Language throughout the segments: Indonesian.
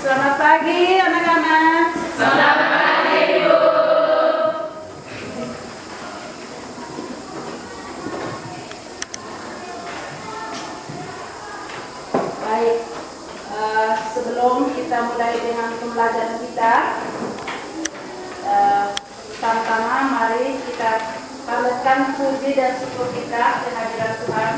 Selamat pagi anak-anak. Selamat pagi, Bu. Baik, sebelum kita mulai dengan pembelajaran kita, pertama-tama mari kita panjatkan puji dan syukur kita kehadiran Tuhan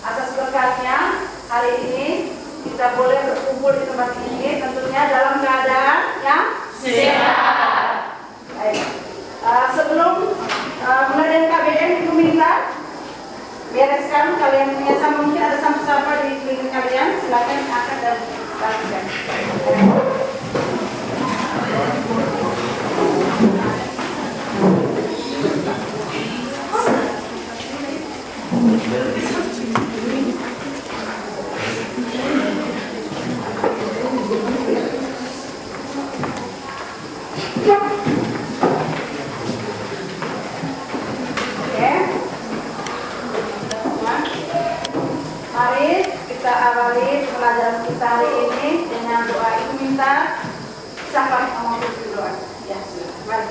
atas berkatnya. Hari ini kita boleh berkumpul di tempat ini, tentunya dalam keadaan yang sehat. Baik. Sebelum mulai dari KBM, ibu minta bereskan kalian punya sampah, mungkin ada sampah-sampah di keliling kalian, silakan angkat dan bagikan. Mari kita awali pelajaran kita hari ini dengan doa. Itu minta siapa yang mau berdoa? Ya, mari.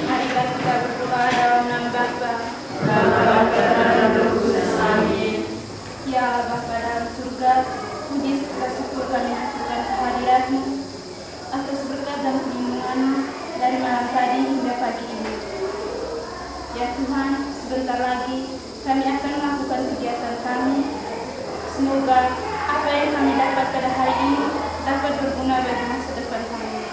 Marilah kita berdoa dalam nama Bapa, Amin. Ya Allah Bapa dalam surga, puji serta syukur kami aturkan kehadiran-Mu atas berkat dan perlindungan-Mu dari malam tadi hingga pagi ini. Ya Tuhan, sebentar lagi kami akan melakukan kegiatan kami. Semoga apa yang kami dapat pada hari ini dapat berguna bagi masa depan kami.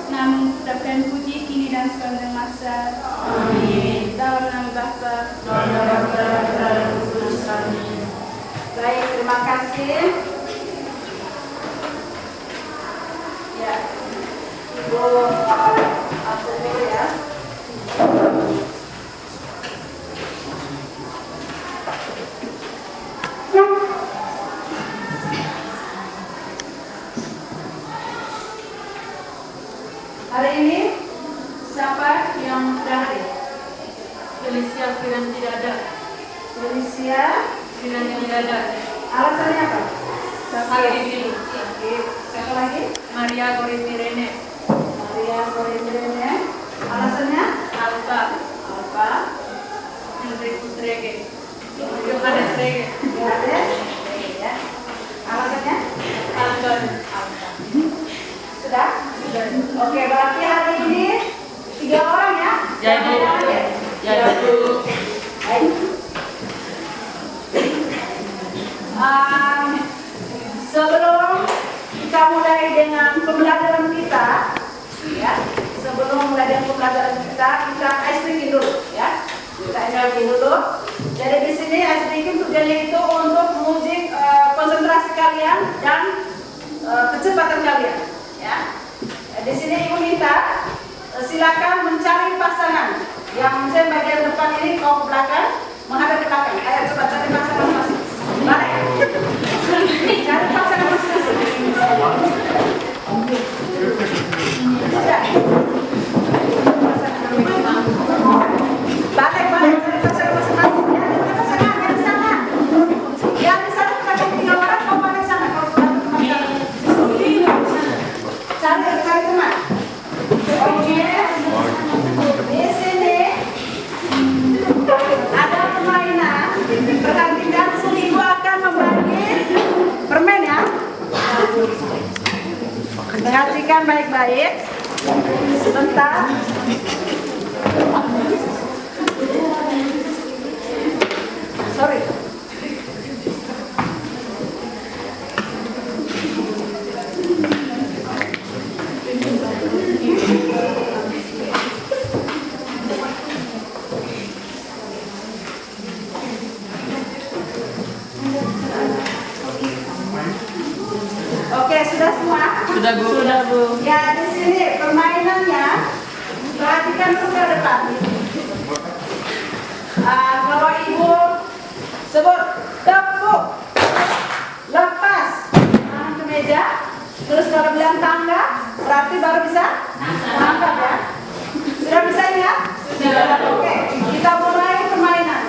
Namun ucapkan puji kini dan sepanjang masa. Amin. Dalam nama Bapa, dan Kudus. Amin. Baik, terima kasih. Ya, Ibu aku dulu ya. Hari ini siapa yang sudah hadir? Felicia Firan tidak ada. Felicia, Firan tidak ada. alasannya apa? Sakit. Sakit. Siapa lagi? Maria Goriti Rene. Maria Korindrane. Alasannya? Alfa. Apa? Hendrikus Rege. Yohanes Rege. Yohanes. Ya. Alasannya? Alton. Sudah? Oke, berarti hari ini 3 orang ya? Jadi, Yang mana aja? jadi. Baik. Sebelum kita mulai dengan pembelajaran kita, ya, sebelum mulai dengan pembelajaran kita ice breaking dulu, ya. Kita ice breaking dulu. Jadi di sini ice breaking tujuannya itu untuk menguji konsentrasi kalian dan kecepatan kalian, ya. Di sini ibu minta silakan mencari pasangan yang misalnya bagian depan ini kau ke belakang menghadap ke belakang. Ayo coba cari pasangan masing-masing. Balik. Cari pasangan masing-masing. Sudah. Balik cari pasangan masing-masing. Ya, ada pasangan yang di sana. Yang di sana kita 3 orang kau balik sana kalau sudah teman. Cari teman. Oke. Di sini ada permainan bergantian. Ibu akan membagi permen ya. Perhatikan baik-baik. Sebentar. Sorry. Oke, sudah semua? Sudah Bu. Sudah Bu. Ya, di sini permainannya perhatikan ke depan. Kalau ibu sebut tepuk, lepas, tangan ke meja, terus kalau bilang tangga, berarti baru bisa angkat ya. Sudah bisa ya? Sudah. Oke, kita mulai permainan.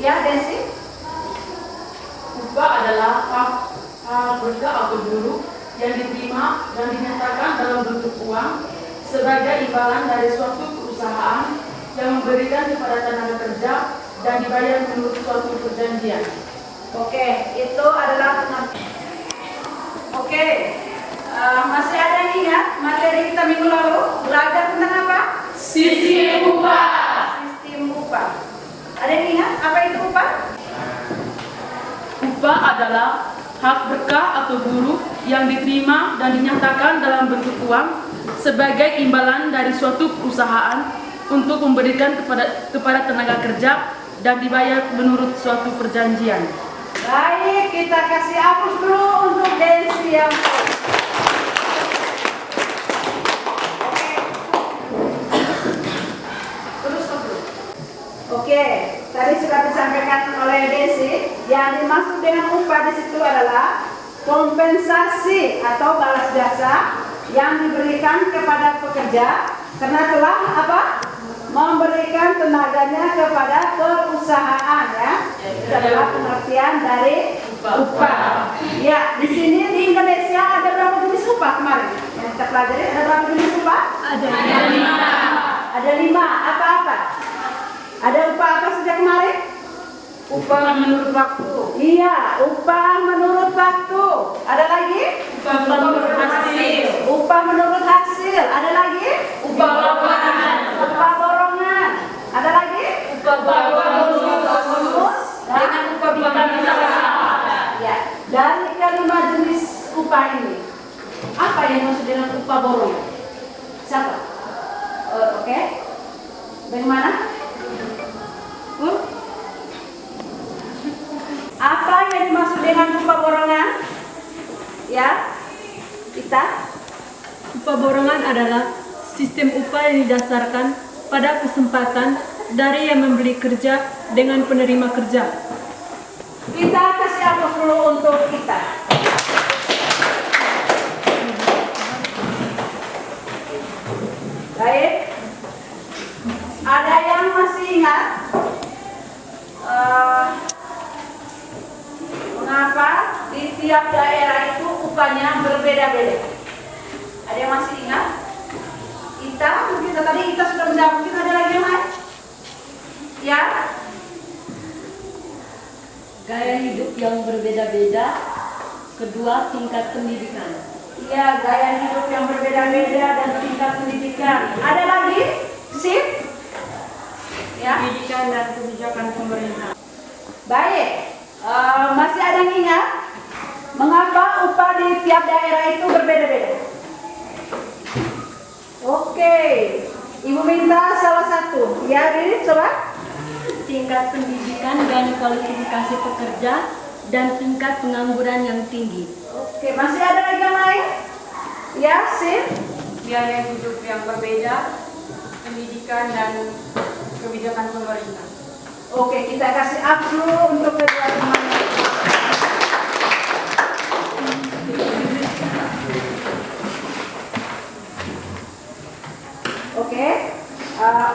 Ya, Desi. Upah adalah hak berkah atau buruh yang diterima dan dinyatakan dalam bentuk uang sebagai imbalan dari suatu perusahaan yang memberikan kepada tenaga kerja dan dibayar menurut suatu perjanjian. Oke, itu adalah Oke, masih ada yang ingat materi kita minggu lalu belajar tentang apa? Sistem upah. Sistem upah. Ada yang ingat apa itu upah? Upah adalah hak berkah atau buruh yang diterima dan dinyatakan dalam bentuk uang sebagai imbalan dari suatu perusahaan untuk memberikan kepada tenaga kerja dan dibayar menurut suatu perjanjian. Baik, kita kasih hapus dulu untuk Desi yang Oke. Terus dulu. Oke, tadi sudah disampaikan oleh Desi, yang dimaksud dengan upah di situ adalah kompensasi atau balas jasa yang diberikan kepada pekerja karena telah apa? Memberikan tenaganya kepada perusahaan, ya. Itu adalah pengertian dari upah. Ya, di sini di Indonesia ada berapa jenis upah kemarin? Yang kita pelajari ada berapa jenis upah? Ada 5. Ada 5. Apa-apa? Ada upah apa saja kemarin? Upah menurut waktu. Iya, upah menurut waktu. Ada lagi? Upah menurut hasil. Upah menurut hasil. Ada lagi? Upah borongan. Upah borongan. Ada lagi? Upah bonus. Dengan upah bulan Ya, dari kelima jenis upah ini, apa yang maksud dengan upah borongan? Siapa? Oke. Bagaimana? Apa yang dimaksud dengan upah borongan? Ya, kita. Upah borongan adalah sistem upah yang didasarkan pada kesempatan dari yang memberi kerja dengan penerima kerja. Kita kasih hapus dulu untuk kita. Baik. Ada yang masih ingat mengapa di tiap daerah itu upahnya berbeda-beda? Ada yang masih ingat? Mungkin tadi kita sudah menjawab. Mungkin ada lagi yang lain? Ya. Gaya hidup yang berbeda-beda. Kedua, tingkat pendidikan. Iya, gaya hidup yang berbeda-beda dan tingkat pendidikan. Ada lagi? Sip? Ya. Pendidikan dan kebijakan pemerintah. Baik. Masih ada yang ingat mengapa upah di tiap daerah itu berbeda-beda? Oke. Ibu minta salah satu. Ya, Riri, coba. Tingkat pendidikan dan kualifikasi pekerja dan tingkat pengangguran yang tinggi. Oke, masih ada lagi yang lain? Ya, Sip. Biaya hidup yang berbeda, pendidikan dan kebijakan pemerintah. Oke, kita kasih up dulu untuk kedua teman. Oke,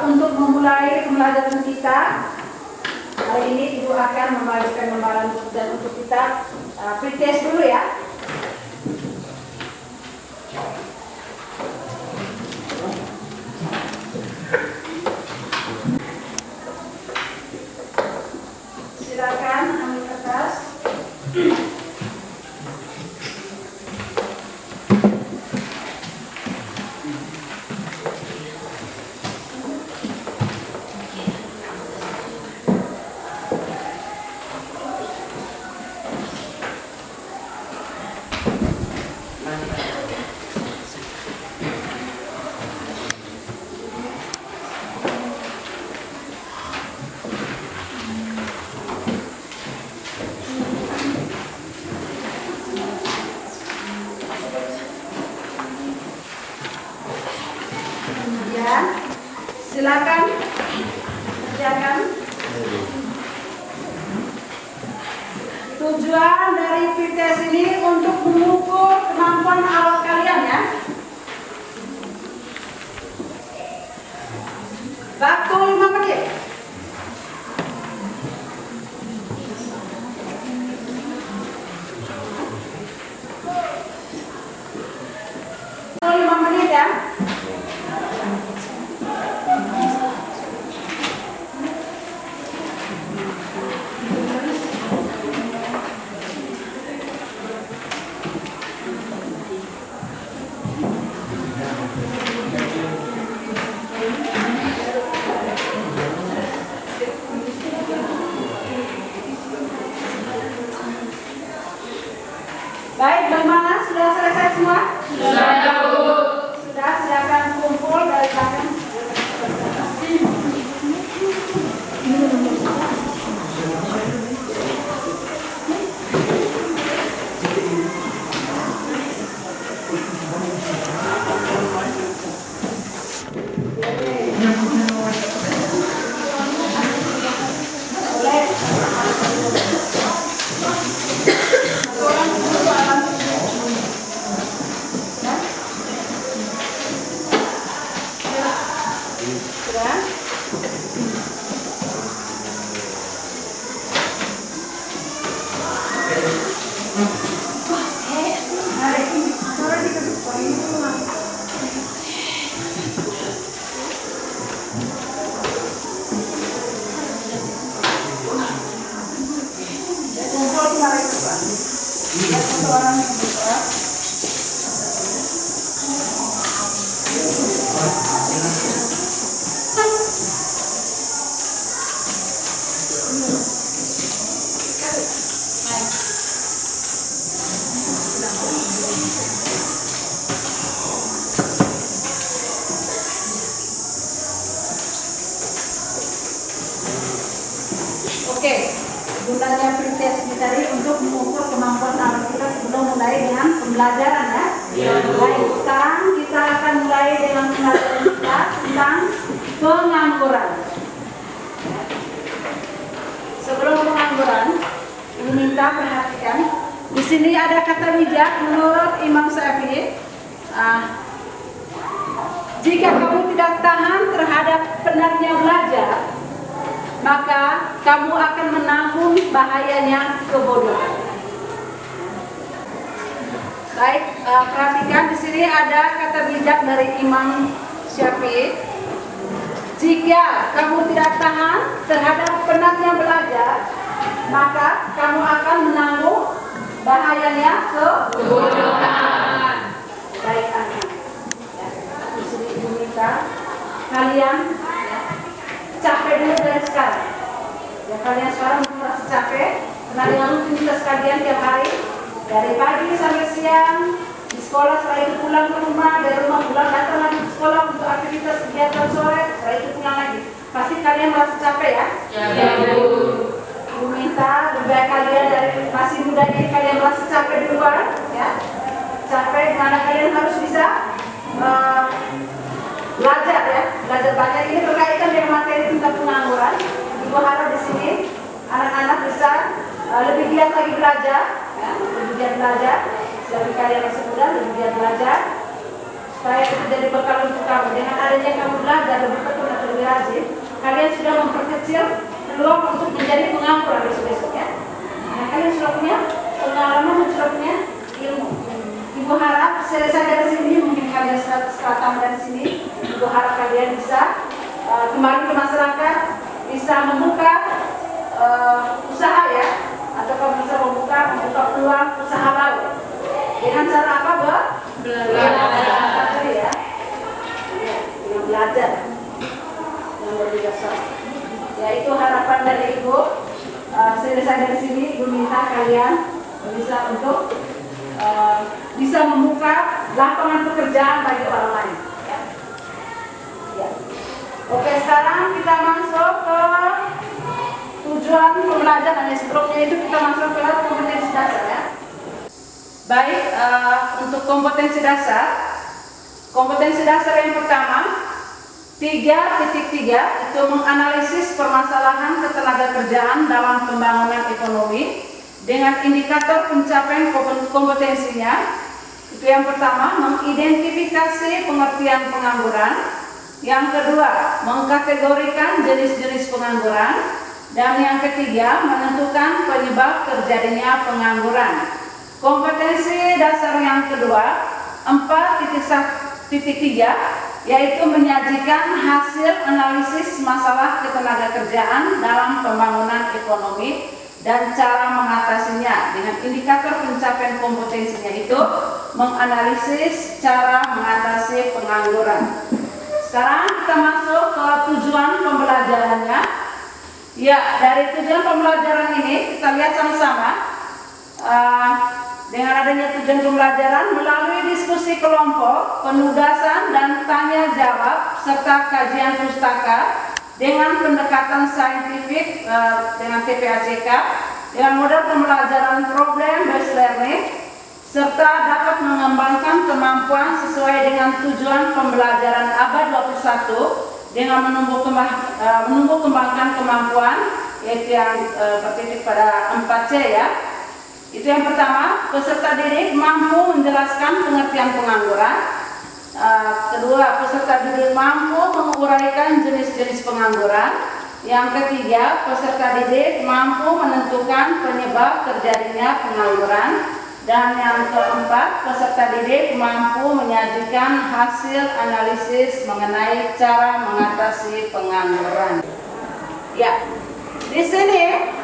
untuk memulai pembelajaran kita hari ini, Ibu akan membagikan lembaran dan untuk kita pretest dulu ya. Silakan ambil kertas. Kemudian silakan kerjakan. Tujuan dari FITES ini untuk mengukur kemampuan awal kalian ya. Waktu 5 menit. Kumpul kemarin Pak. Ya, satu orang yang buka. Oke, gunanya pretest ini tadi untuk mengukur kemampuan anak kita sebelum mulai dengan pembelajaran ya. Baik, sekarang kita akan mulai dengan pembelajaran kita tentang pengangguran. Sebelum pengangguran, ini minta perhatikan. Di sini ada kata bijak menurut Imam Syafi'i. Jika kamu tidak tahan terhadap penatnya belajar, maka kamu akan menanggung bahayanya kebodohan. Baik, perhatikan di sini ada kata bijak dari Imam Syafi'i. Jika kamu tidak tahan terhadap penatnya belajar, maka kamu akan menanggung bahayanya kebodohan. Baik, anak. Ya, di sini Ibu minta kalian capek dulu dari sekarang. Ya, kalian sekarang merasa capek karena dengan rutinitas kalian tiap hari dari pagi sampai siang di sekolah, setelah itu pulang ke rumah, dari rumah pulang datang lagi ke sekolah untuk aktivitas kegiatan sore, setelah itu pulang lagi. Pasti kalian merasa capek ya? Ya, Bu. Ibu minta lebih kalian dari masih muda ini kalian merasa capek duluan, ya. Capek dimana kalian harus bisa belajar ya, belajar banyak. Ini berkaitan dengan materi tentang pengangguran. Ibu harap di sini anak-anak bisa lebih giat lagi belajar, ya, lebih giat belajar. Selagi kalian masih muda, lebih giat belajar supaya itu jadi bekal untuk kamu. Dengan adanya kamu belajar lebih betul dan lebih rajin, kalian sudah memperkecil peluang untuk menjadi pengangguran besok-besok ya. Nah, kalian sudah punya pengalaman dan sudah punya ilmu. Ibu harap selesai dari sini, mungkin kalian setelah tamat dari sini, Ibu harap kalian bisa kembali ke masyarakat, bisa membuka usaha ya, atau kamu bisa membuka peluang usaha baru. Dengan cara apa, Bu? Belajar ya. Dengan belajar yang berdasar. Ya, itu harapan dari Ibu. Selesai dari sini, Ibu minta kalian bisa untuk bisa membuka lapangan pekerjaan bagi orang lain. Ya. Ya. Oke, sekarang kita masuk ke tujuan pembelajaran. Sebelumnya itu kita masuk ke kompetensi dasar ya. Baik, untuk kompetensi dasar yang pertama 3.3 itu menganalisis permasalahan ketenagakerjaan dalam pembangunan ekonomi dengan indikator pencapaian kompetensinya. Itu yang pertama, mengidentifikasi pengertian pengangguran. Yang kedua, mengkategorikan jenis-jenis pengangguran. Dan yang ketiga, menentukan penyebab terjadinya pengangguran. Kompetensi dasar yang kedua 4.3 yaitu menyajikan hasil analisis masalah ketenagakerjaan dalam pembangunan ekonomi dan cara mengatasinya dengan indikator pencapaian kompetensinya itu menganalisis cara mengatasi pengangguran. Sekarang kita masuk ke tujuan pembelajarannya. Ya, dari tujuan pembelajaran ini kita lihat sama-sama. Dengan adanya tujuan pembelajaran melalui diskusi kelompok, penugasan dan tanya jawab serta kajian pustaka dengan pendekatan saintifik dengan TPACK dengan model pembelajaran problem based learning serta dapat mengembangkan kemampuan sesuai dengan tujuan pembelajaran abad 21 dengan menumbuh kembangkan kemampuan yaitu yang bertitik pada 4C ya. Itu yang pertama, peserta didik mampu menjelaskan pengertian pengangguran. Kedua, peserta didik mampu menguraikan jenis-jenis pengangguran. Yang ketiga, peserta didik mampu menentukan penyebab terjadinya pengangguran. Dan yang keempat, peserta didik mampu menyajikan hasil analisis mengenai cara mengatasi pengangguran. Ya, di sini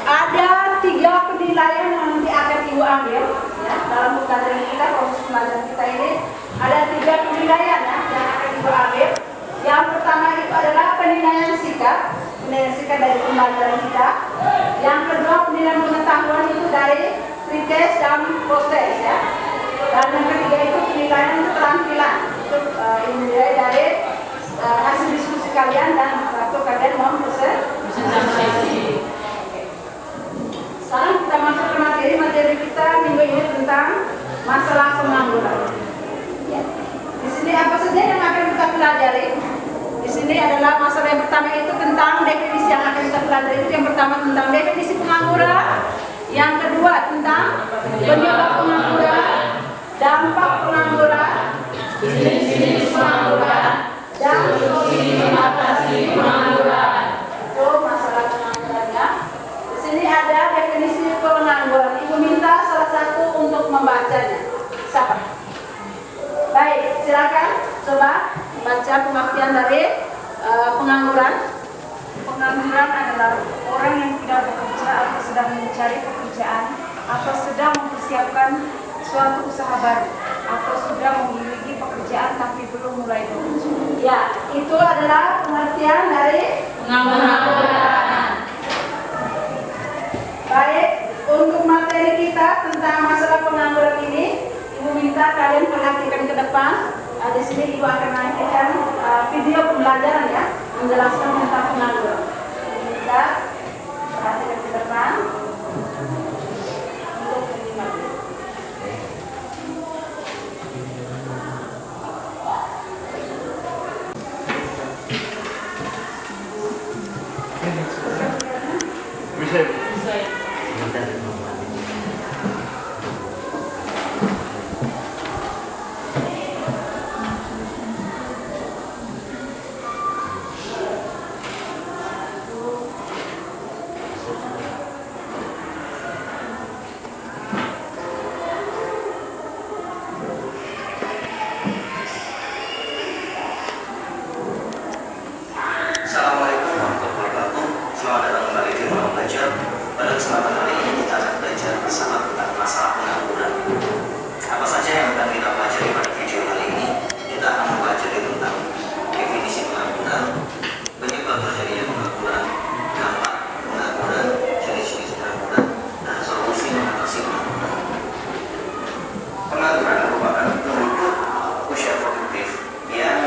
ada 3 penilaian yang nanti akan Ibu ambil ya, dalam pembelajaran kita, proses pembelajaran kita ini ada 3 penilaian ya, yang akan Ibu ambil. Yang pertama itu adalah penilaian sikap dari pembelajaran kita. Yang kedua, penilaian pengetahuan itu dari pretest dan proses ya. Dan yang ketiga itu penilaian keterampilan. Itu dinilai dari hasil diskusi kalian dan waktu kalian mempresentasi. Sekarang kita masuk ke materi kita minggu ini tentang masalah pengangguran. Ya. Di sini apa saja yang akan kita pelajari? Di sini adalah masalah yang pertama itu tentang definisi yang akan kita pelajari. Itu yang pertama tentang definisi pengangguran, yang kedua tentang penyebab pengangguran, dampak pengangguran, jenis pengangguran, dan solusi mengatasi pengangguran. Itu masalah penganggurannya. Di sini ada definisi pengangguran. Ibu minta salah satu untuk membacanya. Siapa? Baik, silakan coba baca pengertian dari pengangguran. Pengangguran adalah orang yang tidak bekerja atau sedang mencari pekerjaan atau sedang mempersiapkan suatu usaha baru atau sudah memiliki pekerjaan tapi belum mulai bekerja. Ya, itu adalah pengertian dari pengangguran. Baik, untuk materi kita tentang masalah pengangguran ini, Ibu minta kalian perhatikan ke depan. Di sini Ibu akan naikkan video pembelajaran ya, menjelaskan tentang pengangguran. Ibu minta perhatikan ke depan untuk menyimak. Assalamualaikum warahmatullahi wabarakatuh. Selamat datang kembali di ruang belajar. Pada kesempatan kali ini kita akan belajar bersama tentang masalah pengangguran. Apa saja yang akan kita pelajari pada video kali ini? Kita akan mempelajari tentang definisi pengangguran, penyebab terjadinya pengangguran, dampak pengangguran, jenis-jenis pengangguran, dan solusi mengatasi pengangguran. Pengangguran merupakan penduduk usia produktif yang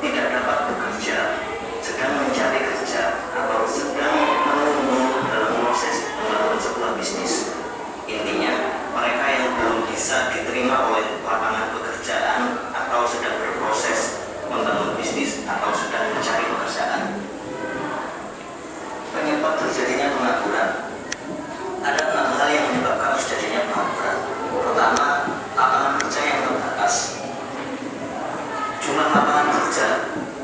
tidak dapat bekerja, sedang mencari kerja, atau sedang menunggu dalam proses membangun sebuah bisnis. Intinya, mereka yang belum bisa diterima oleh lapangan pekerjaan atau sedang berproses membangun bisnis atau sedang mencari pekerjaan. Penyebab terjadinya pengangguran. Ada 6 hal yang menyebabkan terjadinya pengangguran. Pertama, lapangan kerja yang terbatas. Jumlah lapangan kerja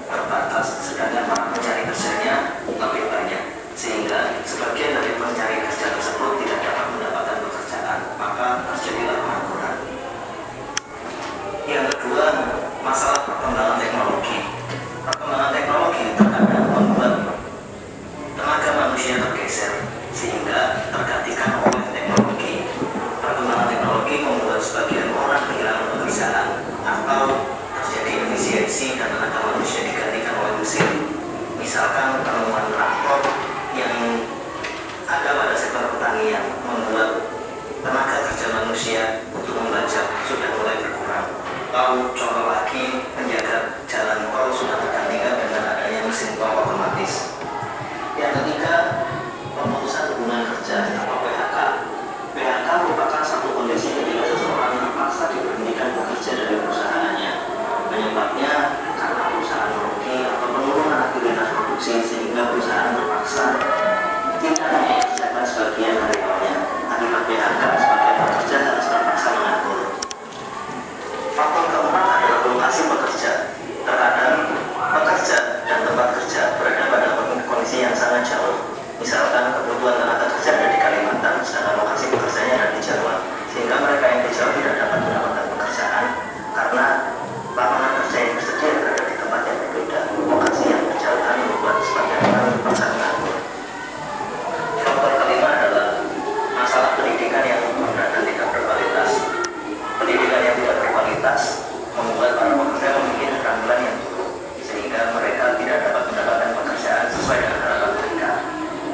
terbatas, sedangkan para pencari kerjanya lebih banyak, sehingga sebagian dari pencari kerja tersebut tidak dapat mendapatkan pekerjaan, maka terjadilah pengangguran. Yang kedua, masalah perkembangan teknologi. Perkembangan teknologi terkadang membuat tenaga manusia tergeser sangat jauh. Misalkan kebutuhan tenaga kerja ada di Kalimantan, sedangkan lokasi pekerjaannya ada di Jawa, sehingga mereka yang di Jawa tidak dapat mendapatkan pekerjaan karena lapangan kerja yang tersedia berada di tempat yang berbeda. Lokasi yang berjauhan membuat sebagian orang terpaksa menganggur. Faktor kelima adalah masalah pendidikan yang rendah dan tidak berkualitas. Pendidikan yang tidak berkualitas membuat para pekerja memiliki keterampilan yang buruk, sehingga mereka tidak dapat mendapatkan pekerjaan sesuai dengan harapan mereka.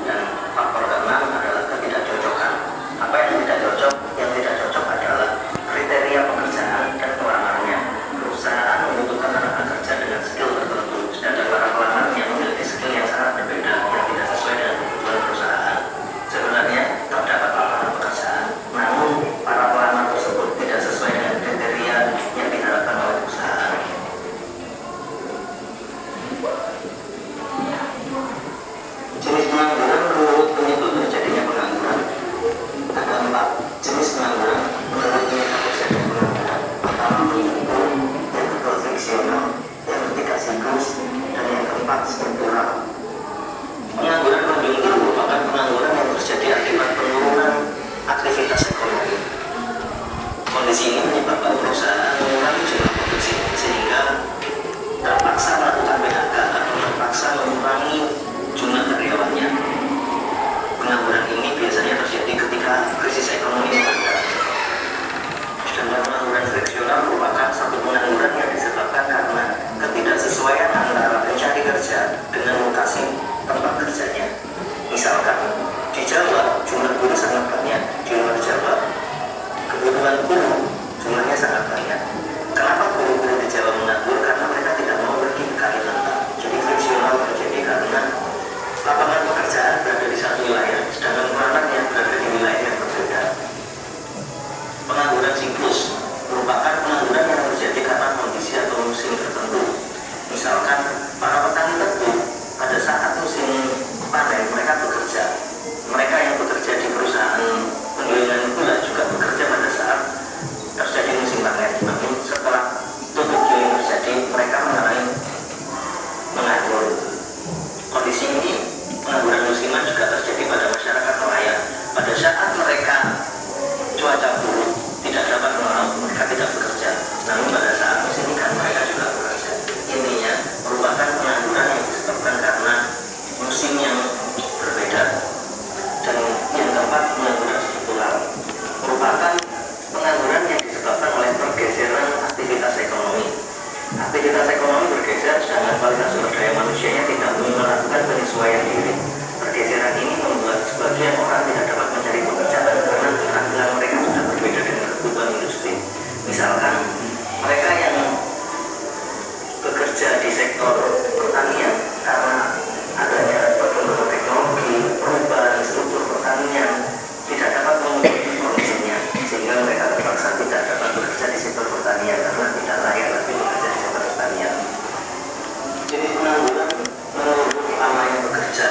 Dan faktor keenam adalah ketidakcocokan. Apa yang tidak cocok? Yang tidak cocok adalah kriteria pekerjaan dan pelamarnya. Perusahaan membutuhkan tenaga kerja dengan skill tertentu, sedangkan para pelamar yang memiliki skill yang sangat berbeda yang tidak sesuai dengan kebutuhan perusahaan. Sebenarnya terdapat lapangan pekerjaan, namun para pelamar tersebut tidak sesuai dengan kriteria yang diharapkan oleh perusahaan. Jenis pengangguran menurut penyebab terjadinya pengangguran. Ada 4 jenis pengangguran menurut penyebab terjadinya pengangguran. Pertama menyimpul, yang kedua friksional, yang ketiga siklus, dan yang keempat struktural. Pengangguran menyimpul merupakan pengangguran yang terjadi akibat penurunan aktivitas ekonomi. Kondisi ini menyebabkan perusahaan mengurangi jumlah produksi sehingga terpaksa melakukan PHK atau terpaksa mengurangi jumlah karyawannya. Pengangguran ini biasanya terjadi ketika krisis ekonomi melanda. Sedangkan pengangguran friksional merupakan satu pengangguran yang disebabkan karena ketidaksesuaian antara pencari kerja dengan lokasi tempat kerjanya. Misalkan di Jawa jumlah buruh sangat banyak, di luar Jawa kebutuhan buruh jumlahnya sangat banyak. Kenapa buruh-buruh di Jawa menganggur? Karena mereka tidak mau pergi ke Kalimantan. Jadi friksional terjadi karena lapangan pekerjaan berada di satu wilayah, sedangkan pelamarnya berada di wilayah yang berbeda. Pengangguran siklus merupakan pengangguran yang terjadi karena kondisi atau musim tertentu. Misalkan para petani tebu pada saat musim panen mereka bekerja. Mereka yang bekerja di perusahaan penggilingan gula juga bekerja pada saat terjadi musim panen. Namun setelah tutup giling terjadi, mereka mengalami menganggur. Kondisi ini pengangguran musiman juga terjadi pada masyarakat nelayan. Pada saat mereka cuaca buruk tidak dapat melaut, mereka tidak bekerja. Namun pada saat musim ikan mereka juga bekerja. Intinya merupakan pengangguran yang disebabkan karena musim yang berbeda. Dan yang keempat, pengangguran struktural merupakan pengangguran yang disebabkan oleh pergeseran aktivitas ekonomi. Aktivitas ekonomi bergeser, sedangkan kualitas sumber daya manusianya tidak melakukan penyesuaian diri. Pergeseran ini membuat sebagian orang tidak dapat mencari pekerjaan karena keterampilan mereka sudah berbeda dengan kebutuhan industri. Misalkan mereka yang bekerja di sektor pertanian karena adanya perkembangan teknologi, perubahan struktur pertanian tidak dapat memenuhi kondisinya, sehingga mereka terpaksa tidak dapat bekerja di sektor pertanian karena tidak layak lagi bekerja di sektor pertanian. Jadi pengangguran menurut lamanya bekerja.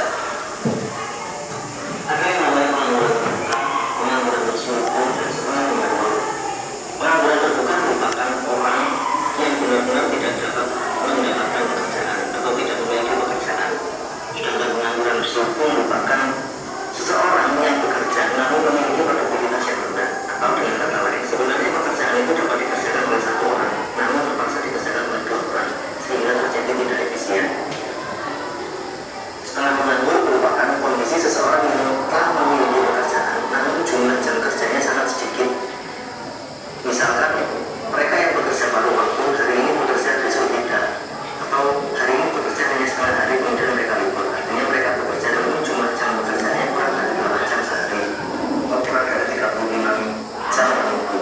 Ada yang namanya pengangguran terbuka, pengangguran terstruktur, dan pengangguran terbuka. Pengangguran terbuka merupakan orang yang benar-benar tidak dapat mendapatkan pekerjaan atau tidak memiliki pekerjaan. Sedangkan pengangguran terstruktur merupakan seseorang yang bekerja namun memiliki produktivitas yang rendah, atau dengan kata lain sebenarnya pekerjaan itu dapat dikerjakan oleh satu orang namun terpaksa dikerjakan oleh 2 orang sehingga terjadi tidak efisien. Setengah menganggur merupakan kondisi seseorang yang telah memiliki pekerjaan namun jumlah jam kerjanya sangat sedikit. Misalkan mereka yang bekerja paruh waktu hari ini bekerja besok tidak, atau hari ini bekerja hanya setengah hari kemudian mereka libur. Artinya mereka bekerja namun jumlah jam bekerjanya kurang dari 8 jam sehari, atau kurang dari 35 jam berminggu.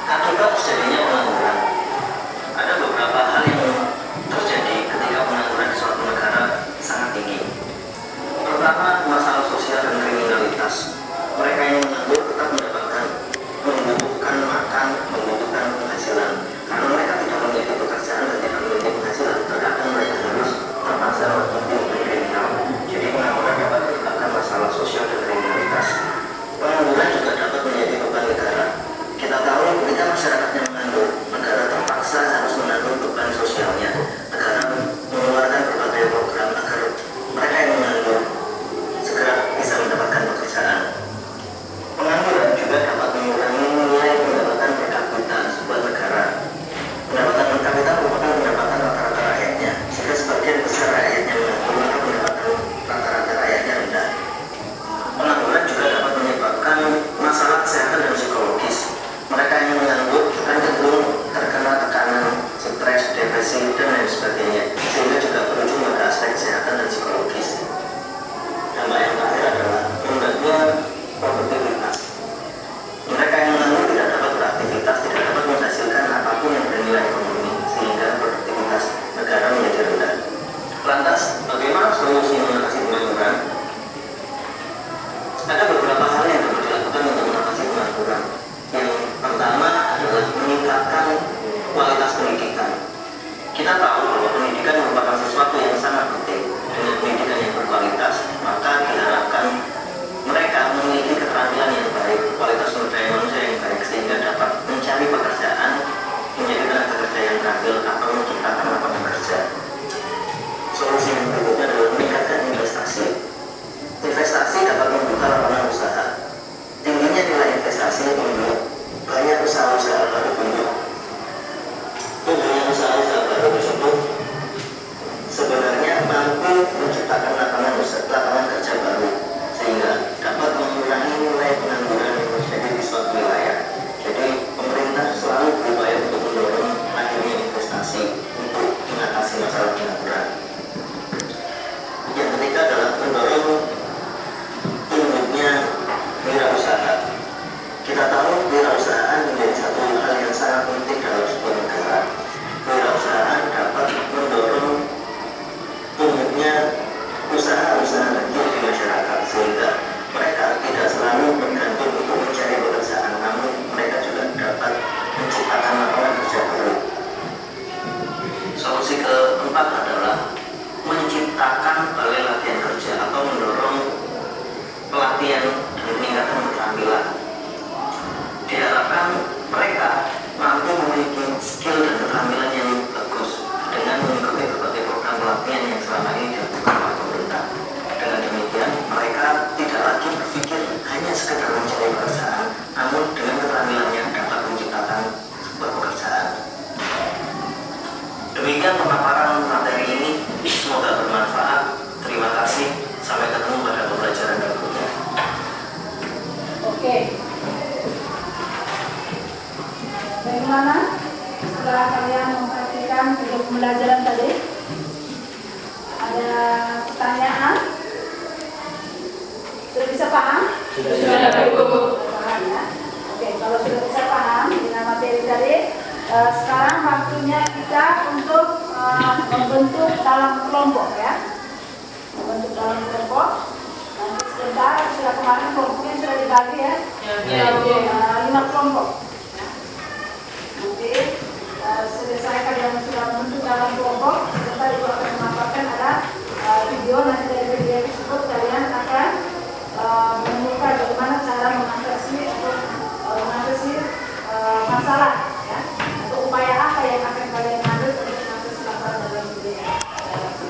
Akibat terjadinya pengangguran, ada beberapa hal yang terjadi ketika pengangguran di suatu negara sangat tinggi. Pertama, masalah sosial dan kriminalitas. Mereka yang menganggur tetap membutuhkan makan, membutuhkan penghasilan. Karena mereka tidak memiliki pekerjaan dan tidak memiliki penghasilan, terkadang mereka harus terpaksa melakukan kriminal. Jadi pengangguran dapat menyebabkan masalah sosial dan kriminalitas. Pengangguran juga dapat menjadi beban negara. Kita tahu ketika masyarakatnya menganggur, negara terpaksa harus menanggung beban sosialnya. Negara mengeluarkan berbagai program agar usaha-usaha kecil di masyarakat, sehingga mereka tidak selalu bergantung untuk mencari pekerjaan, namun mereka juga dapat menciptakan lapangan kerja baru. Solusi keempat adalah menciptakan balai latihan kerja atau mendorong pelatihan dan peningkatan keterampilan. Diharapkan mereka mampu memiliki skill dan keterampilan yang bagus dengan mengikuti berbagai program pelatihan yang selama ini dilakukan oleh pemerintah. Dengan demikian, mereka tidak lagi berpikir hanya sekedar mencari pekerjaan, namun dengan keterampilan yang dapat menciptakan sebuah pekerjaan. Demikian pemaparan materi ini, semoga bermanfaat. Terima kasih, sampai ketemu pada pembelajaran berikutnya. Oke. Bagaimana setelah kalian memperhatikan video pembelajaran tadi? Ada pertanyaan? Sudah bisa paham? Sudah, Bu. Paham ya? Oke, kalau sudah bisa paham dengan materi tadi, sekarang waktunya kita untuk membentuk dalam kelompok ya. Membentuk dalam kelompok. Nanti sebentar, sudah kemarin kelompoknya sudah dibagi ya. Ya. 5 kelompok. Nanti selesai kalian sudah membentuk dalam kelompok, sebentar Ibu akan memaparkan ada video, nanti dari video tersebut kalian akan menemukan bagaimana cara mengatasi masalah ya, atau upaya apa yang akan kalian ambil untuk mengatasi masalah dalam video nanti.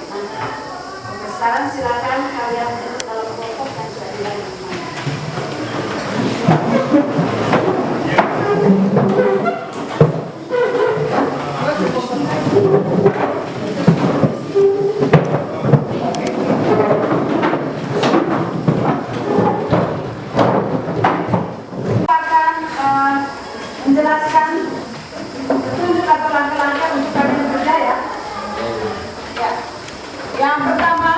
Oke, sekarang silakan kalian bentuk dalam kelompok dan sudah dibagi. Menjelaskan petunjuk atau langkah-langkah untuk kalian bekerja ya. Ya. Yang pertama,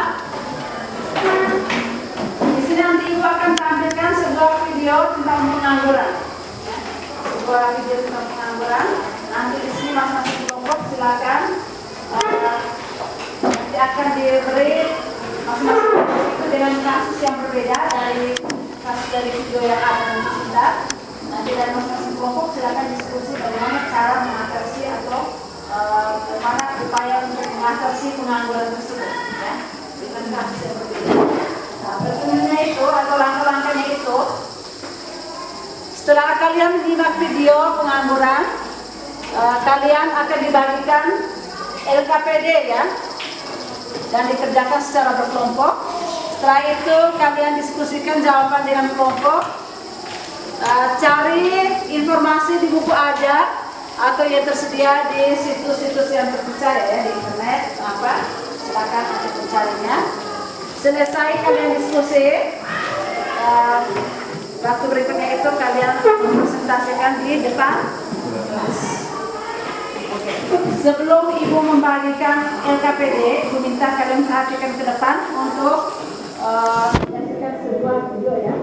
di sini nanti Ibu akan tampilkan sebuah video tentang pengangguran. Ya. Sebuah video tentang pengangguran. Nanti di sini masing-masing kelompok silakan nanti akan diberi masing-masing kelompok itu dengan kasus yang berbeda dari video yang ada nanti sebentar. Nanti dari masing-masing kelompok silakan diskusi bagaimana cara mengatasi atau bagaimana upaya untuk mengatasi pengangguran tersebut ya, dengan kasus yang berbeda. Nah, petunjuknya itu atau langkah-langkahnya itu, setelah kalian menyimak video pengangguran, kalian akan dibagikan LKPD ya, dan dikerjakan secara berkelompok. Setelah itu kalian diskusikan jawaban dengan kelompok. Cari informasi di buku ajar atau yang tersedia di situs-situs yang terpercaya ya, di internet silakan untuk mencarinya. Selesai kalian diskusi, waktu berikutnya itu kalian presentasikan di depan kelas. Oke. Sebelum Ibu membagikan LKPD, Ibu minta kalian perhatikan ke depan untuk menyaksikan sebuah video ya.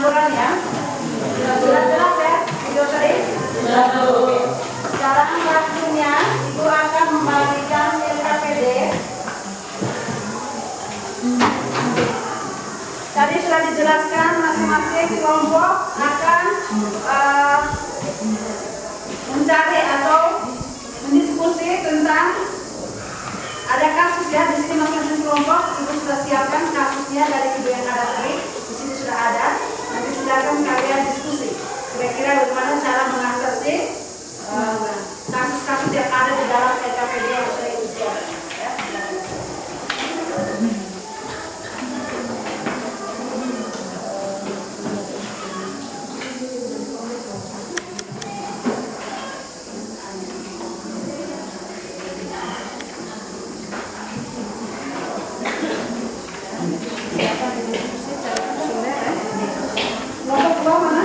penganggurannya. Sudah jelas ya video tadi? Oke. Sekarang waktunya Ibu akan membagikan LKPD. Tadi sudah dijelaskan masing-masing kelompok akan mencari atau mendiskusi tentang ada kasus ya di sini masing-masing kelompok. Ibu sudah siapkan kasusnya dari video yang ada tadi. Di sini sudah ada. Nanti silakan kalian diskusi. Kira-kira bagaimana cara mengatasi kasus-kasus yang ada di dalam LKPD yang sudah Ibu siapkan. Ya, silakan. Kelompok dua mana?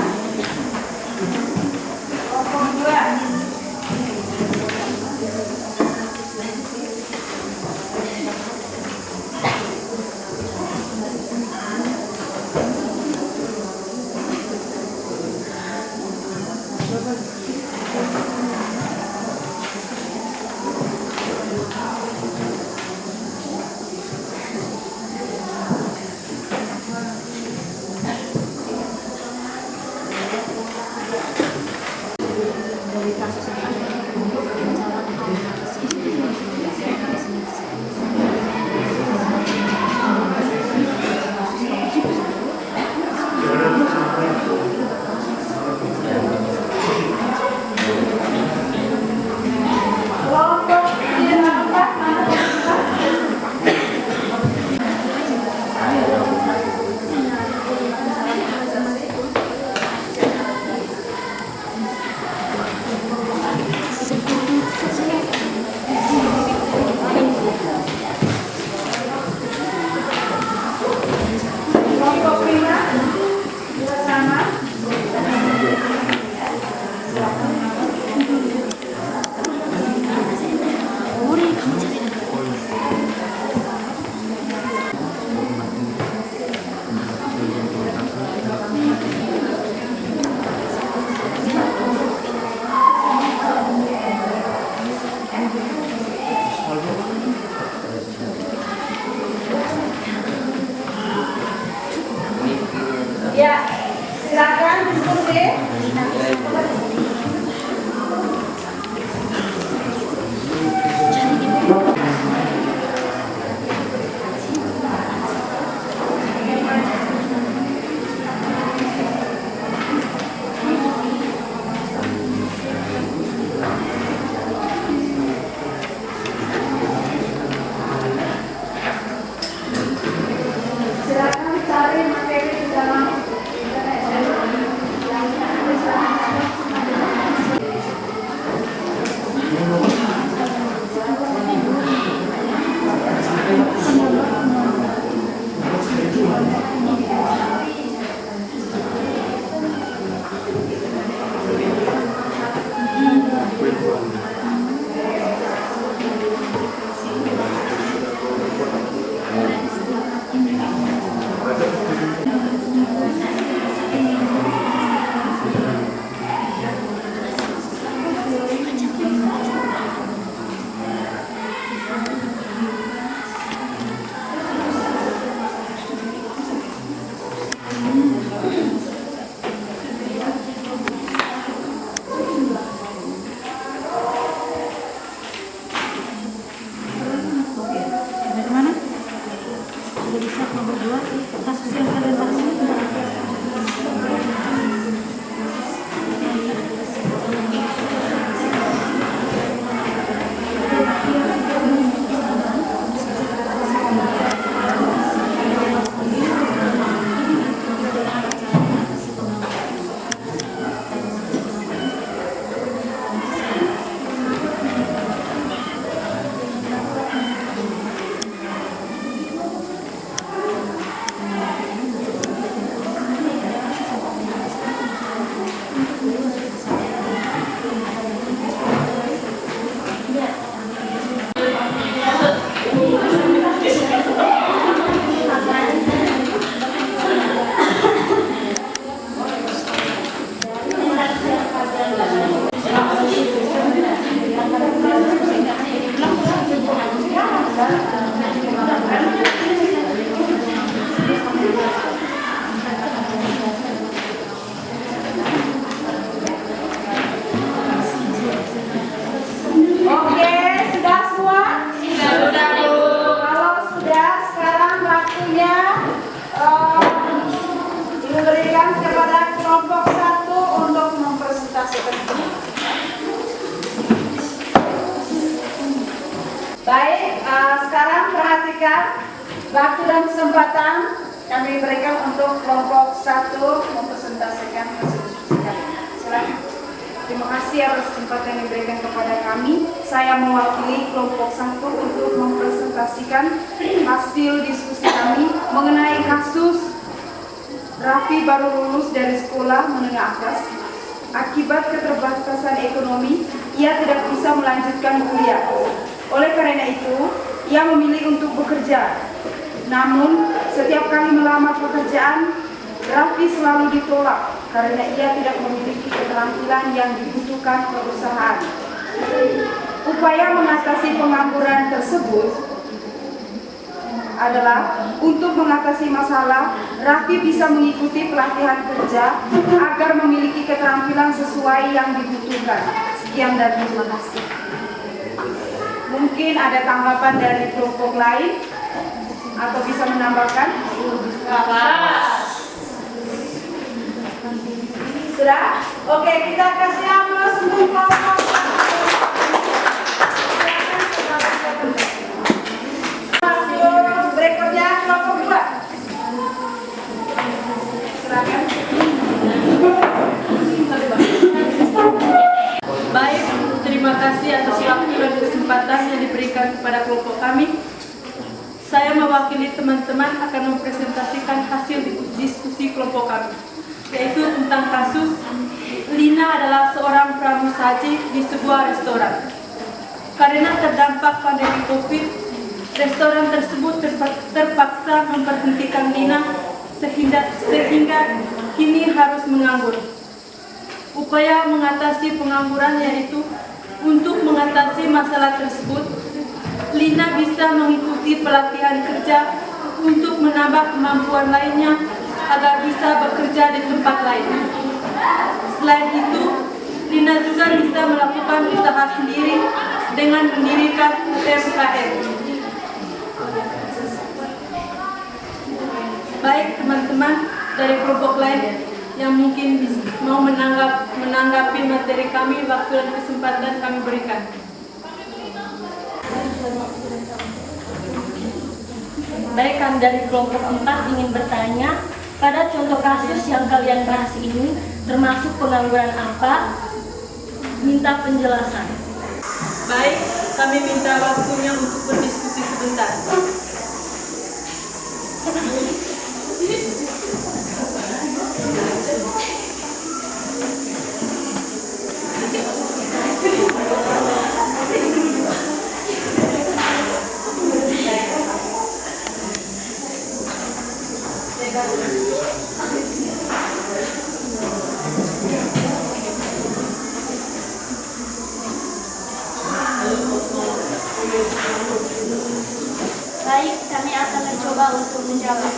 Baik, sekarang perhatikan waktu dan kesempatan kami berikan untuk kelompok 1 mempresentasikan hasil diskusi kami. Silakan. Terima kasih atas kesempatan yang diberikan kepada kami. Saya mewakili kelompok 1 untuk mempresentasikan hasil diskusi kami mengenai kasus Raffi baru lulus dari sekolah menengah atas. Akibat keterbatasan ekonomi, ia tidak bisa melanjutkan kuliah. Oleh karena itu, ia memilih untuk bekerja. Namun, setiap kali melamar pekerjaan, Raffi selalu ditolak karena ia tidak memiliki keterampilan yang dibutuhkan perusahaan. Upaya mengatasi pengangguran tersebut adalah untuk mengatasi masalah, Raffi bisa mengikuti pelatihan kerja agar memiliki keterampilan sesuai yang dibutuhkan. Sekian dan terima kasih. Mungkin ada tanggapan dari kelompok lain atau bisa menambahkan? Sudah? Oke, kita kasih aplaus untuk kelompok. Berikutnya kelompok 2. Silakan. Baik, terima kasih atas waktu dan kesempatan yang diberikan kepada kelompok kami. Saya mewakili teman-teman akan mempresentasikan hasil diskusi kelompok kami, yaitu tentang kasus Lina adalah seorang pramusaji di sebuah restoran. Karena terdampak pandemi COVID, restoran tersebut terpaksa memberhentikan Lina sehingga kini harus menganggur. Upaya mengatasi pengangguran yaitu untuk mengatasi masalah tersebut, Lina bisa mengikuti pelatihan kerja untuk menambah kemampuan lainnya agar bisa bekerja di tempat lain. Selain itu, Lina juga bisa melakukan usaha sendiri dengan mendirikan UMKM. Baik teman-teman dari kelompok lain yang mungkin mau menanggapi materi kami, waktu dan kesempatan kami berikan. Baik, kami dari kelompok 4 ingin bertanya, pada contoh kasus yang kalian bahas ini, termasuk pengangguran apa? Minta penjelasan. Baik, kami minta waktunya untuk berdiskusi sebentar. Baik, kami akan mencoba untuk menjawab.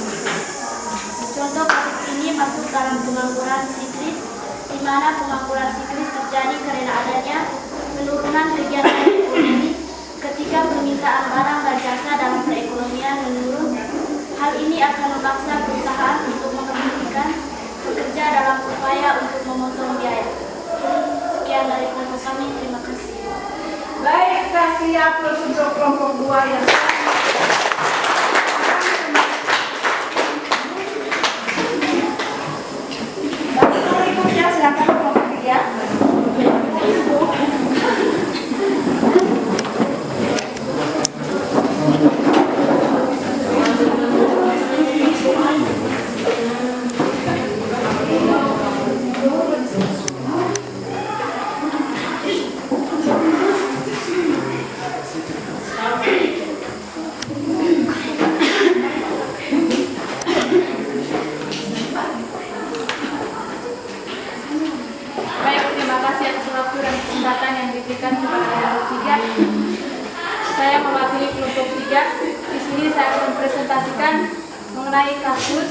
Contoh kasus ini masuk dalam pengangguran siklis, di mana pengangguran siklis terjadi karena adanya penurunan kegiatan ekonomi ketika permintaan barang dan jasa dalam perekonomian menurun. Hal ini akan memaksa perusahaan untuk memberhentikan pekerja dalam upaya untuk memotong biaya. Sekian dari kelompok kami, terima kasih. Baik, kasih aplaus untuk kelompok 2 yang berikutnya silakan kelompok 3. Baik, terima kasih atas waktu dan kesempatan yang diberikan kepada kelompok 3. Saya mewakili kelompok 3. Di sini saya akan mempresentasikan mengenai kasus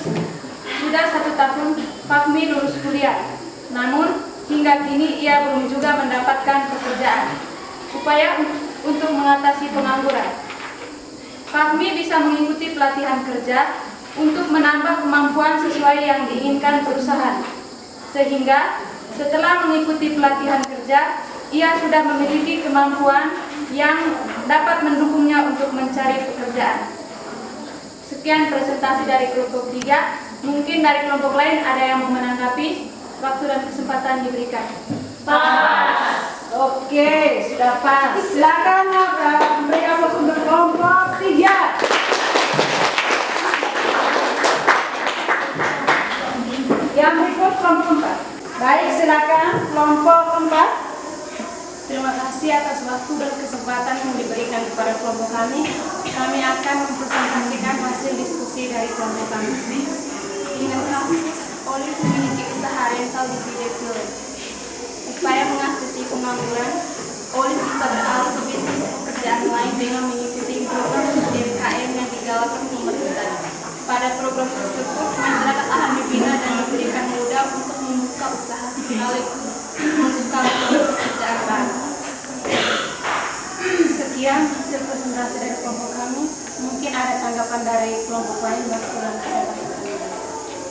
sudah 1 tahun Fahmi lulus kuliah. Namun hingga kini ia belum juga mendapatkan pekerjaan. Upaya untuk mengatasi pengangguran. Fahmi bisa mengikuti pelatihan kerja untuk menambah kemampuan sesuai yang diinginkan perusahaan. Sehingga setelah mengikuti pelatihan kerja, ia sudah memiliki kemampuan yang dapat mendukungnya untuk mencari pekerjaan. Sekian presentasi dari kelompok 3. Mungkin dari kelompok lain ada yang mau menanggapi. Waktu dan kesempatan diberikan. Oke, sudah pas. Silakan memberikan waktu untuk kelompok 3. Yang berikut kelompok 4. Baik, silakan kelompok 4. Terima kasih atas waktu dan kesempatan yang diberikan kepada kelompok kami. Kami akan mempresentasikan hasil diskusi dari kelompok kami. Dengan kasus Olive memiliki usaha rental di Video. Upaya mengatasi pengangguran, Olive bisa beralih ke bisnis pekerjaan lain dengan mengikuti program DKM yang digalakkan pemerintah. Pada program tersebut, masyarakat akan dibina dan diberikan modal untuk membuka usaha sekaligus membuka pekerjaan baru. Sekian hasil presentasi dari kelompok kami. Mungkin ada tanggapan dari kelompok lain waktu dan kesempatan.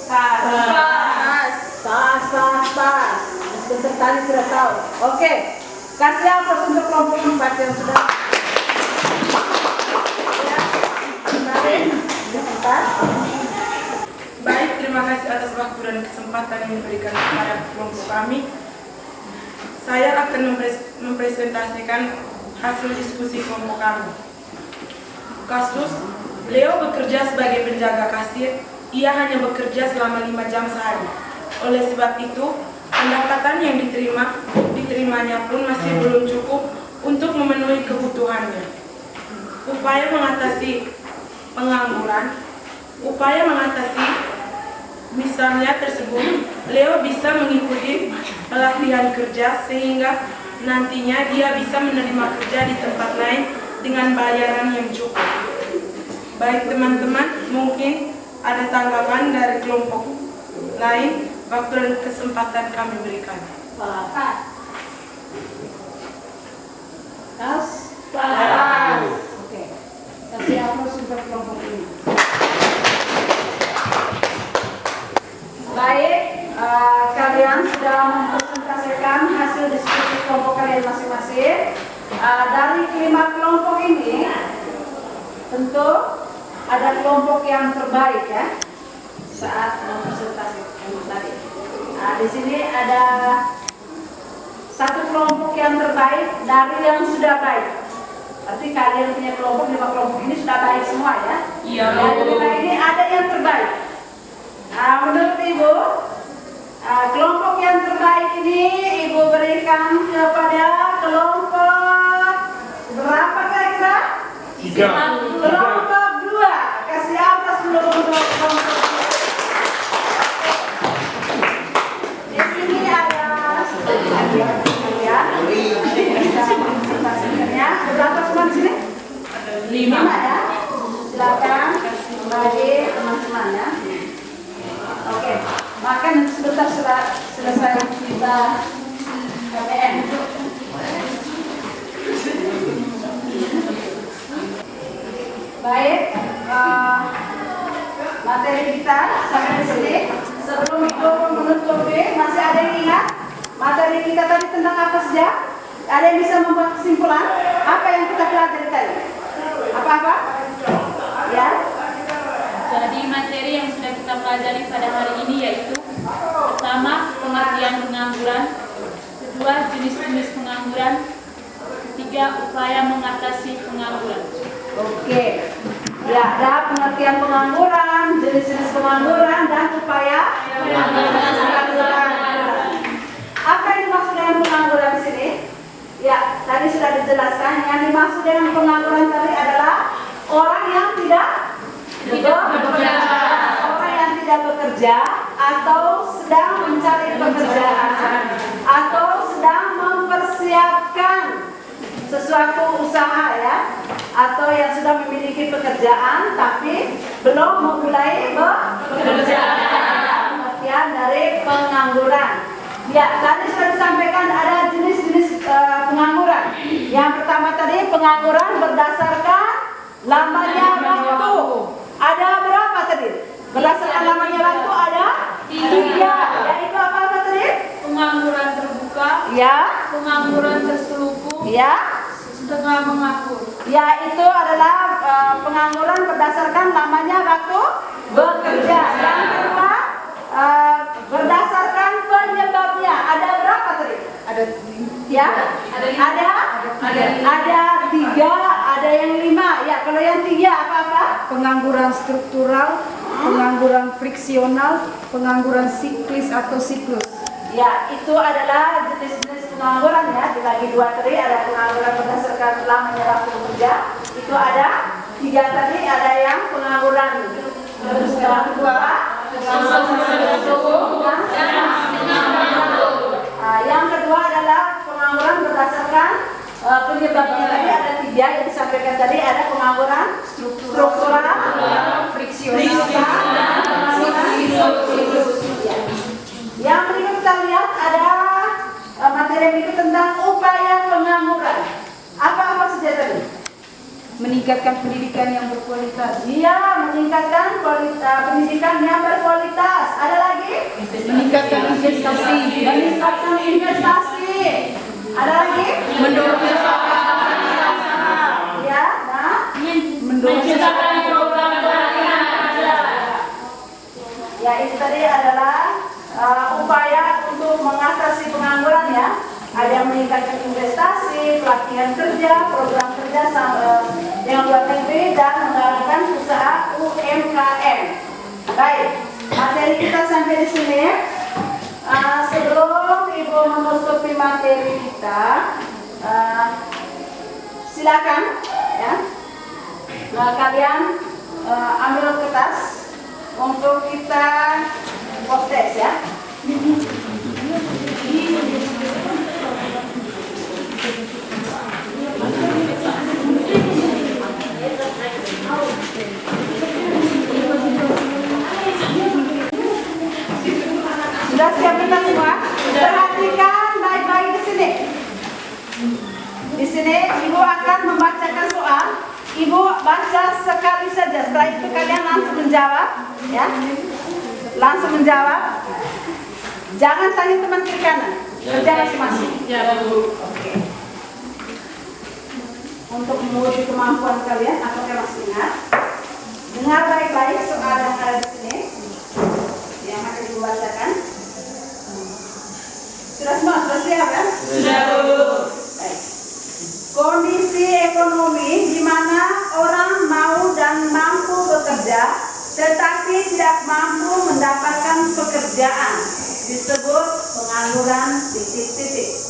Pas. Sebentar tadi sudah tahu. Oke, kasih aplaus untuk kelompok 4 yang sudah. Ya, kemarin tempat. Baik, terima kasih atas waktu dan kesempatan yang diberikan kepada kelompok kami. Saya akan mempresentasikan hasil diskusi kelompok kami. Kasus, Leo bekerja sebagai penjaga kasir. Ia hanya bekerja selama 5 jam sehari. Oleh sebab itu, pendapatan yang diterimanya pun masih belum cukup untuk memenuhi kebutuhannya. Upaya mengatasi misalnya tersebut, Leo bisa mengikuti pelatihan kerja sehingga nantinya dia bisa menerima kerja di tempat lain dengan bayaran yang cukup. Baik teman-teman, mungkin ada tanggapan dari kelompok lain waktu dan kesempatan kami berikan. Oke, kasih aplaus untuk kelompok ini. Baik, kalian sudah mempresentasikan hasil diskusi kelompok kalian masing-masing. Dari kelima kelompok ini, tentu ada kelompok yang terbaik ya saat mempresentasikan tadi. Di sini ada satu kelompok yang terbaik dari yang sudah baik. Berarti kalian punya kelompok, 5 kelompok ini sudah baik semua ya. Iya. Dari 5 ini ada yang terbaik. Menurut Ibu, kelompok yang terbaik ini Ibu berikan kepada kelompok berapa kira-kira? 3. Kelompok 2. Kasih aplaus dulu untuk kelompok 2. Di sini ada ya. Berapa teman sini? 5 ya. Silakan bagi teman-teman ya. Oke, maka nanti sebentar selesai kita KPM. Baik, materi kita sampai di sini. Sebelum itu menutupi, masih ada yang ingat materi kita tadi tentang apa saja? Ada yang bisa membuat kesimpulan apa yang kita pelajari tadi? Apa-apa? Ya. Jadi materi yang sudah kita pelajari pada hari ini yaitu pertama, pengertian pengangguran, kedua, jenis-jenis pengangguran, ketiga, upaya mengatasi pengangguran. Oke. Ya, ada pengertian pengangguran, jenis-jenis pengangguran, dan upaya mengatasi pengangguran. Apa yang dimaksud dengan pengangguran di sini? Ya, tadi sudah dijelaskan. Yang dimaksud dengan pengangguran tadi adalah orang yang tidak bekerja, orang yang tidak bekerja, atau sedang mencari pekerjaan, atau sedang mempersiapkan sesuatu usaha ya, atau yang sudah memiliki pekerjaan tapi belum memulai bekerja. Pengertian dari pengangguran. Ya, tadi sudah disampaikan ada jenis-jenis pengangguran. Yang pertama tadi pengangguran berdasarkan lamanya waktu. Ada berapa tadi? Berdasarkan lamanya waktu ada 3. Yaitu apa tadi? Pengangguran terbuka, Ya, pengangguran terselubung, ya, setengah mengakur. Yaitu adalah pengangguran berdasarkan lamanya waktu bekerja. Yang kedua, berdasarkan penyebabnya. Ada berapa tadi? Ada tiga, ada yang 5. Ya, kalau yang 3 apa-apa? Pengangguran struktural, pengangguran friksional, pengangguran siklis atau siklus. Ya, itu adalah jenis-jenis pengangguran ya. Dibagi 2 tadi, ada pengangguran berdasarkan lamanya waktu bekerja. Itu ada 3 tadi, ada yang pengangguran berdasarkan apa? Yang kedua adalah pengangguran berdasarkan penyebabnya. Tadi ada 3 yang disampaikan tadi, ada pengangguran struktural, friksional, yang berikut kita lihat ada materi berikut tentang upaya pengangguran. Apa saja tadi? Meningkatkan pendidikan yang berkualitas. Iya, meningkatkan pendidikan yang berkualitas. Ada lagi? Meningkatkan investasi. Meningkatkan investasi. Ada lagi? Mendorong Ya, nah, Menciptakan program pelatihan kerja. ya itu tadi adalah upaya untuk mengatasi pengangguran ya. Ada yang meningkatkan investasi, pelatihan kerja, program kerja yang luar negeri dan menggalakkan usaha UMKM. Baik, materi kita sampai di sini. Sebelum Ibu menutupi materi kita, silakan ya. Kalian ambil kertas untuk kita post-test ya. Sudah siap kita semua? Perhatikan baik-baik di sini. Di sini Ibu akan membacakan soal. Ibu baca sekali saja. Setelah itu kalian langsung menjawab, ya. Langsung menjawab. Jangan tanya teman kiri kanan. Kerja masing-masing. Ya, Bu. Oke. Untuk menguji kemampuan kalian, apakah masih ingat? Dengar baik-baik soal yang ada di sini yang akan dibacakan. Sudah semua, sudah siap ya? Sudah, Bu. Baik. Kondisi ekonomi di mana orang mau dan mampu bekerja, tetapi tidak mampu mendapatkan pekerjaan, disebut pengangguran titik-titik.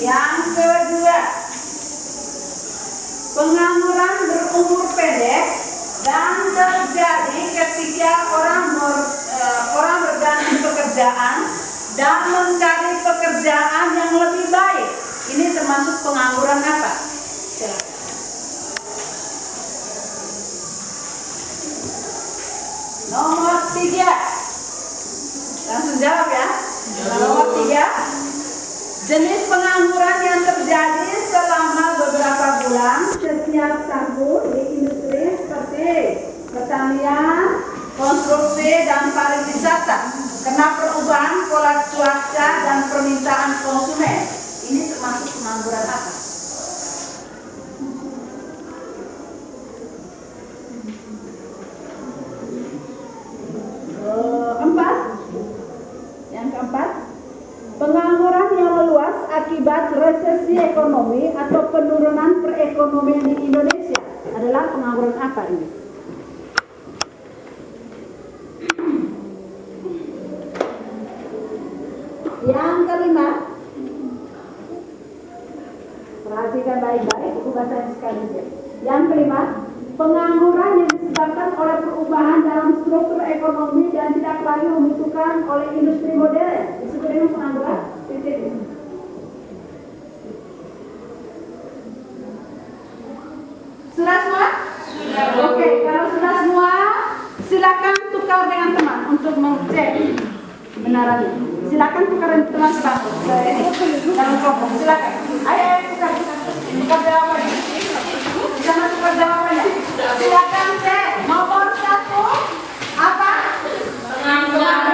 Yang kedua, pengangguran berumur pendek dan terjadi ketika orang berganti pekerjaan dan mencari pekerjaan yang lebih baik. Ini termasuk pengangguran apa? Silakan. Nomor 3. Langsung jawab ya. Nomor 3. Jenis pengangguran yang terjadi selama beberapa bulan setiap tahun di industri seperti pertanian, konstruksi, dan pariwisata karena perubahan pola cuaca dan permintaan konsumen. Ini termasuk pengangguran apa? Yang keempat, pengangguran yang meluas akibat resesi ekonomi atau penurunan perekonomian di Indonesia adalah pengangguran apa ini? Yang kelima, perhatikan baik-baik, aku bacain sekali saja. Yang kelima, pengangguran yang disebabkan oleh perubahan dalam struktur ekonomi dan tidak lagi membutuhkan oleh industri modern disebut dengan pengangguran. Sudah semua? Sudah. Oke, kalau sudah semua, silakan tukar dengan teman untuk mengecek kebenarannya. Silakan tukar dengan teman dalam kelompok. Silakan. Ayo tukar jawabannya. Jangan tukar jawabannya. Silakan cek nomor 1 apa? Pengangguran.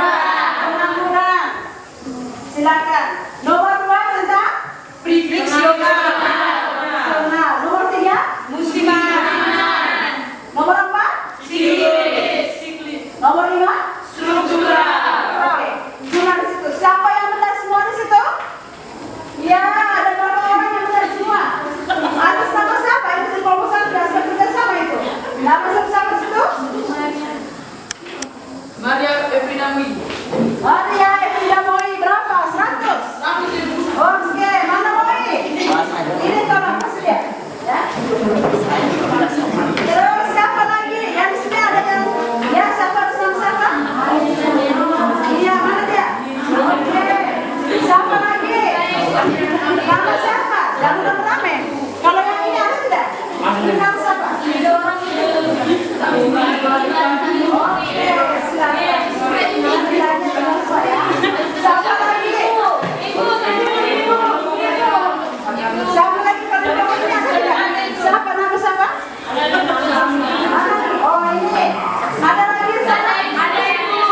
silakan. Nomor 2 tentang friksional. Nomor 3 musiman. Nomor 4 siklis. Nomor 5 struktural. Oke, cuma di situ. Siapa yang benar semua di situ? Ya, ada berapa orang yang benar semua? Atas nama siapa? Itu di kelompok 1 sudah bekerja sama itu. Nama siapa di situ? Maria Evina Mui. Maria Evina Moi berapa? 100? Oke, mana Moi? Ini tolong kasih dia. Ya. Terus siapa lagi? Yang di sini ada yang ya siapa sama siapa? Iya, mana dia? Oke. Siapa lagi? Nama siapa? Jangan rame. Kalau yang ini ada tidak? Ini nama siapa? Oke, silakan. Siapa lagi? Siapa lagi kalau ini ada tidak? Siapa nama siapa? Oh ini. Ada lagi siapa? Ada ibu.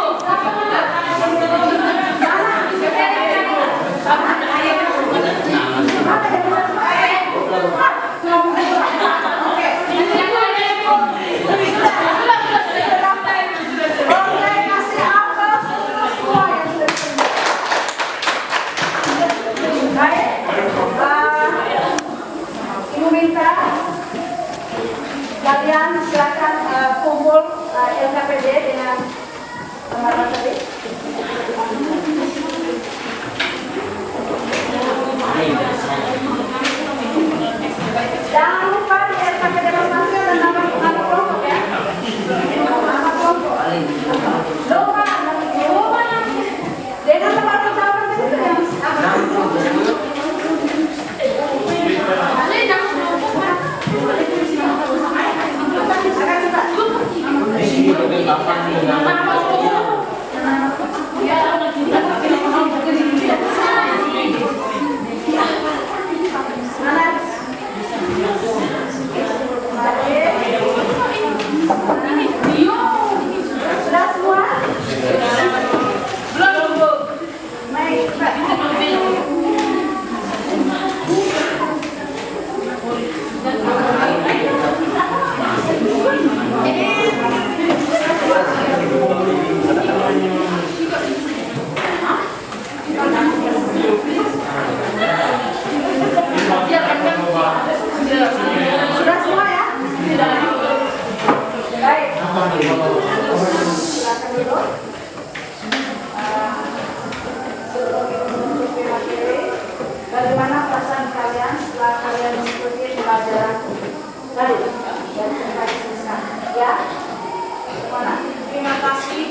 Ibu minta kalian silakan kumpul LKPD dengan teman-teman tadi. Jangan lupa di LKPD masing-masing ada nama kelompok ya. Nama kelompok. Lupa dengan tempat ucapan itu yang sudah semua? Belum. Baik. Sudah semua ya? Baik. Silakan dulu. Bagaimana perasaan kalian setelah kalian mengikuti pelajaran tadi? Ya? Terima kasih.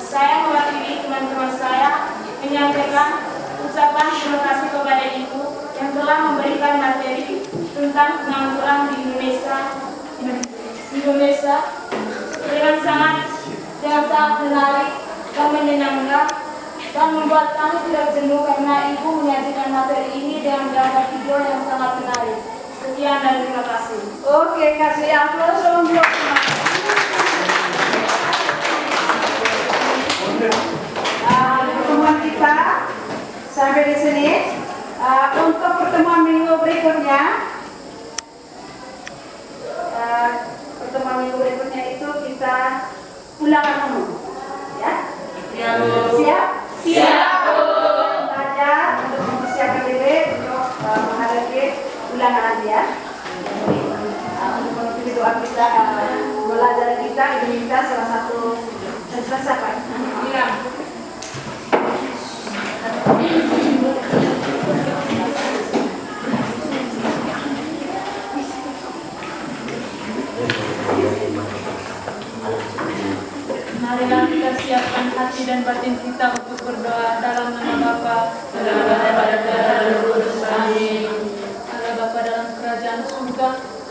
Saya mewakili teman-teman saya menyampaikan ucapan terima kasih kepada Ibu yang telah memberikan materi tentang pengangguran di Indonesia dengan sangat menarik dan menyenangkan dan membuat kami tidak jenuh karena Ibu menyajikan materi ini dengan gambar video yang sangat menarik. Sekian dan terima kasih. Oke, kasih aplaus untuk pertemuan kita sampai di sini. Untuk pertemuan minggu berikutnya, itu kita ulangan umum, ya? Siap? Siap. Belajar untuk mempersiapkan diri untuk menghadapi ulangan nanti ya. Untuk menutupi doa kita, belajar kita, Ibu minta salah satu siapa? Iya. Marilah kita siapkan hati dan batin kita untuk berdoa dalam nama Bapa, Allah Bapa dalam kerajaan surga.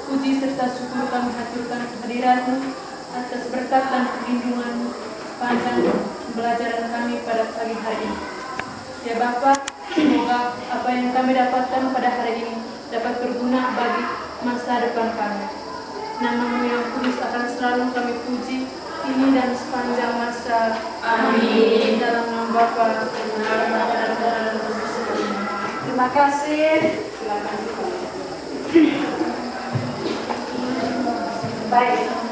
Puji serta syukur kami haturkan kehadiran-Mu atas berkat dan perlindungan-Mu panjang pembelajaran kami pada pagi hari ini. Ya Bapa, semoga apa yang kami dapatkan pada hari ini dapat berguna bagi masa depan kami. Nama-Mu yang kudus akan selalu kami puji ini dan sepanjang masa. Amin. Dalam nama Bapa, dan Putra, dan Roh Kudus. Terima kasih. Silakan. Baik.